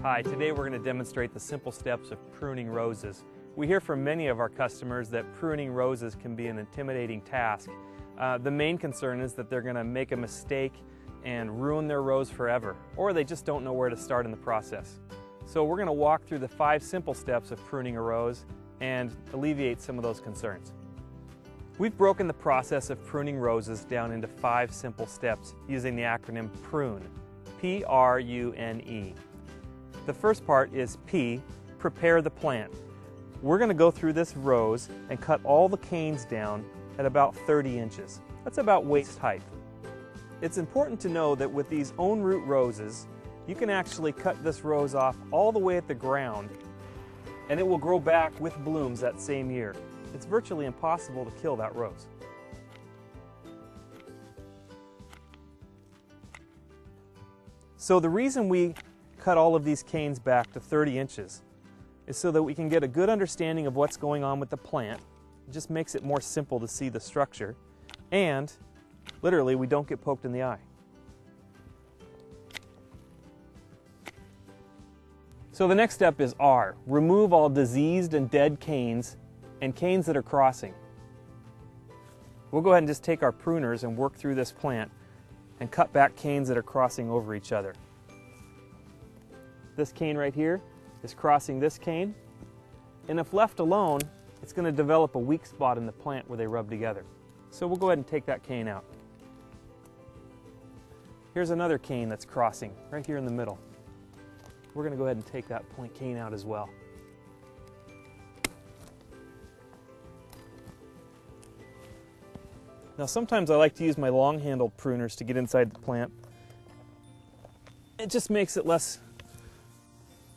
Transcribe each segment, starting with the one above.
Hi, today we're going to demonstrate the simple steps of pruning roses. We hear from many of our customers that pruning roses can be an intimidating task. The main concern is that they're going to make a mistake and ruin their rose forever, or they just don't know where to start in the process. So we're going to walk through the 5 simple steps of pruning a rose and alleviate some of those concerns. We've broken the process of pruning roses down into 5 simple steps using the acronym Prune, P-R-U-N-E. The first part is P, prepare the plant. We're going to go through this rose and cut all the canes down at about 30 inches. That's about waist height. It's important to know that with these own root roses, you can actually cut this rose off all the way at the ground and it will grow back with blooms that same year. It's virtually impossible to kill that rose. So the reason we cut all of these canes back to 30 inches is so that we can get a good understanding of what's going on with the plant. It just makes it more simple to see the structure, and literally we don't get poked in the eye. So the next step is R, remove all diseased and dead canes and canes that are crossing. We'll go ahead and just take our pruners and work through this plant and cut back canes that are crossing over each other. This cane right here is crossing this cane, and if left alone, it's going to develop a weak spot in the plant where they rub together. So we'll go ahead and take that cane out. Here's another cane that's crossing right here in the middle. We're going to go ahead and take that cane out as well. Now sometimes I like to use my long-handled pruners to get inside the plant. It just makes it less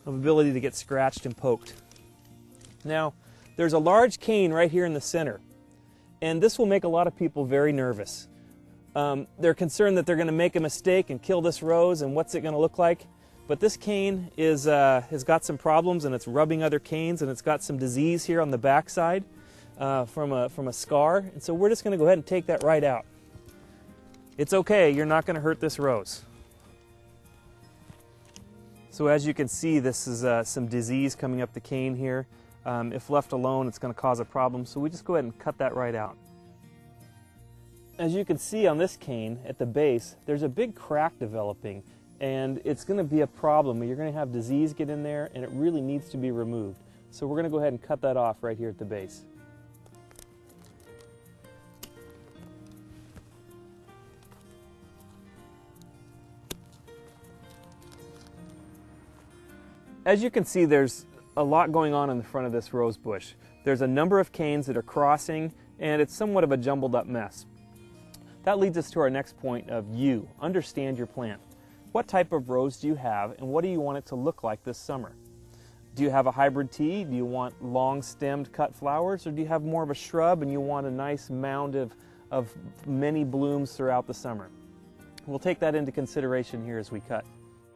of ability to get scratched and poked. Now there's a large cane right here in the center, and this will make a lot of people very nervous. They're concerned that they're going to make a mistake and kill this rose, and what's it going to look like? But this cane has got some problems, and it's rubbing other canes, and it's got some disease here on the back side from a scar, and so we're just going to go ahead and take that right out. It's okay, you're not going to hurt this rose. So as you can see, this is some disease coming up the cane here. If left alone, it's going to cause a problem, so we just go ahead and cut that right out. As you can see on this cane at the base, there's a big crack developing, and it's going to be a problem. You're going to have disease get in there, and it really needs to be removed. So we're going to go ahead and cut that off right here at the base. As you can see, there's a lot going on in the front of this rose bush. There's a number of canes that are crossing, and it's somewhat of a jumbled up mess. That leads us to our next point of U, understand your plant. What type of rose do you have, and what do you want it to look like this summer? Do you have a hybrid tea? Do you want long-stemmed cut flowers, or do you have more of a shrub and you want a nice mound of many blooms throughout the summer? We'll take that into consideration here as we cut.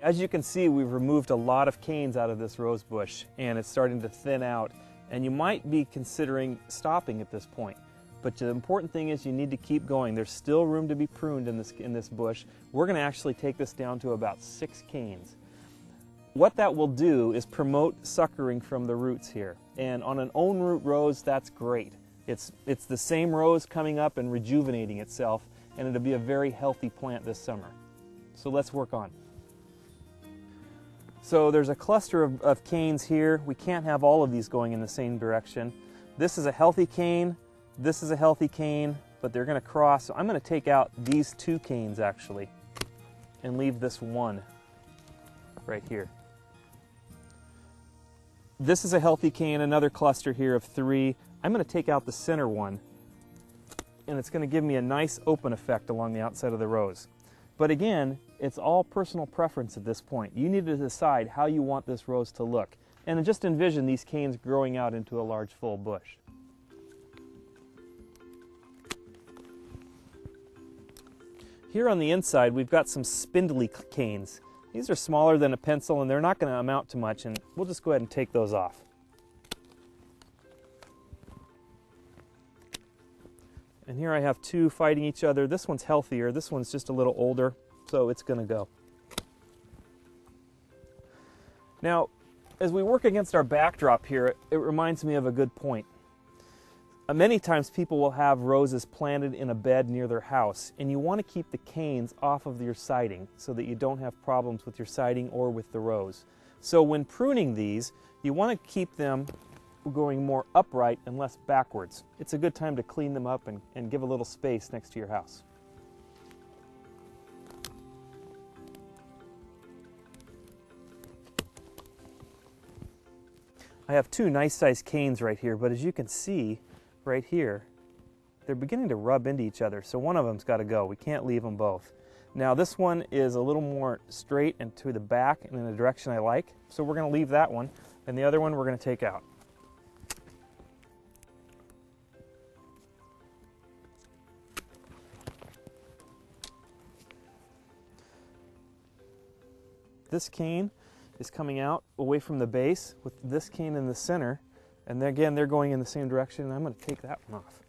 As you can see, we've removed a lot of canes out of this rose bush, and it's starting to thin out, and you might be considering stopping at this point. But the important thing is you need to keep going. There's still room to be pruned in this bush. We're going to actually take this down to about 6 canes. What that will do is promote suckering from the roots here. And on an own root rose, that's great. It's the same rose coming up and rejuvenating itself, and it'll be a very healthy plant this summer. So let's work on. So there's a cluster of canes here. We can't have all of these going in the same direction. This is a healthy cane. This is a healthy cane, but they're going to cross. So I'm going to take out these 2 canes actually and leave this one right here. This is a healthy cane, another cluster here of 3. I'm going to take out the center one, and it's going to give me a nice open effect along the outside of the rose. But again, it's all personal preference at this point. You need to decide how you want this rose to look. And just envision these canes growing out into a large full bush. Here on the inside, we've got some spindly canes. These are smaller than a pencil, and they're not going to amount to much, and we'll just go ahead and take those off. And here I have 2 fighting each other. This one's healthier. This one's just a little older, so it's going to go. Now, as we work against our backdrop here, it reminds me of a good point. Many times people will have roses planted in a bed near their house, and you want to keep the canes off of your siding so that you don't have problems with your siding or with the rose. So when pruning these, you want to keep them going more upright and less backwards. It's a good time to clean them up and give a little space next to your house. I have two nice sized canes right here, but as you can see right here, they're beginning to rub into each other, so one of them's got to go. We can't leave them both. Now this one is a little more straight and to the back and in the direction I like, so we're going to leave that one, and the other one we're going to take out. This cane is coming out away from the base with this cane in the center, and again they're going in the same direction, and I'm going to take that one off.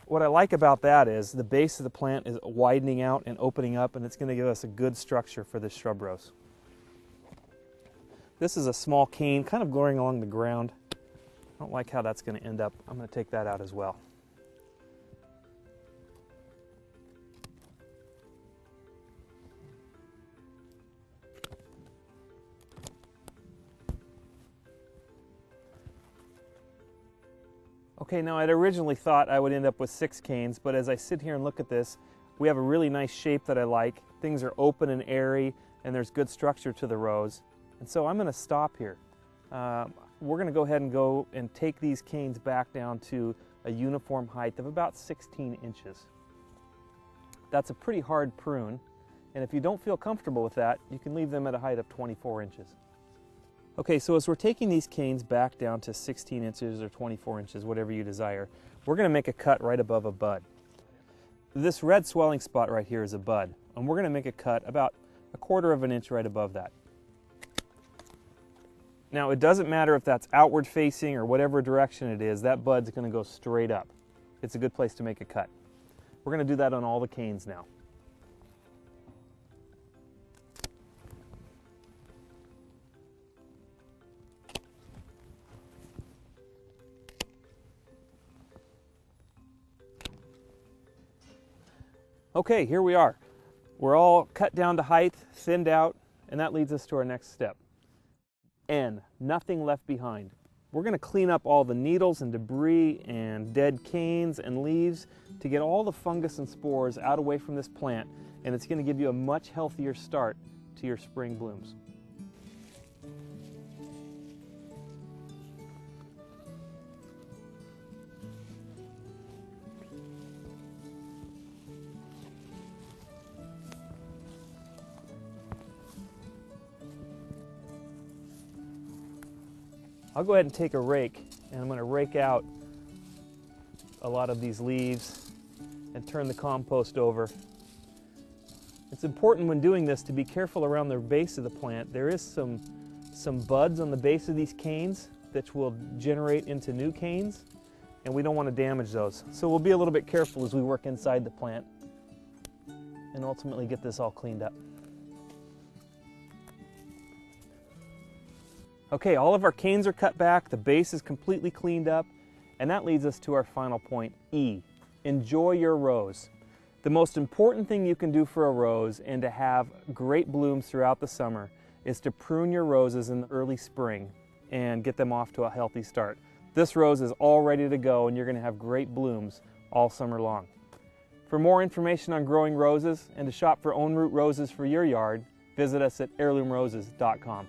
What I like about that is the base of the plant is widening out and opening up, and it's going to give us a good structure for this shrub rose. This is a small cane kind of going along the ground. I don't like how that's going to end up. I'm going to take that out as well. Okay, now I'd originally thought I would end up with 6 canes, but as I sit here and look at this, we have a really nice shape that I like. Things are open and airy, and there's good structure to the rose. And so I'm going to stop here. We're going to go ahead and take these canes back down to a uniform height of about 16 inches. That's a pretty hard prune, and if you don't feel comfortable with that, you can leave them at a height of 24 inches. Okay, so as we're taking these canes back down to 16 inches or 24 inches, whatever you desire, we're going to make a cut right above a bud. This red swelling spot right here is a bud, and we're going to make a cut about 1/4 of an inch right above that. Now, it doesn't matter if that's outward facing or whatever direction it is, that bud's going to go straight up. It's a good place to make a cut. We're going to do that on all the canes now. Okay, here we are. We're all cut down to height, thinned out, and that leads us to our next step. N, nothing left behind. We're going to clean up all the needles and debris and dead canes and leaves to get all the fungus and spores out away from this plant, and it's going to give you a much healthier start to your spring blooms. I'll go ahead and take a rake, and I'm going to rake out a lot of these leaves and turn the compost over. It's important when doing this to be careful around the base of the plant. There is some buds on the base of these canes that will generate into new canes, and we don't want to damage those. So we'll be a little bit careful as we work inside the plant and ultimately get this all cleaned up. Okay, all of our canes are cut back, the base is completely cleaned up, and that leads us to our final point, E. Enjoy your rose. The most important thing you can do for a rose and to have great blooms throughout the summer is to prune your roses in the early spring and get them off to a healthy start. This rose is all ready to go, and you're going to have great blooms all summer long. For more information on growing roses and to shop for own root roses for your yard, visit us at heirloomroses.com.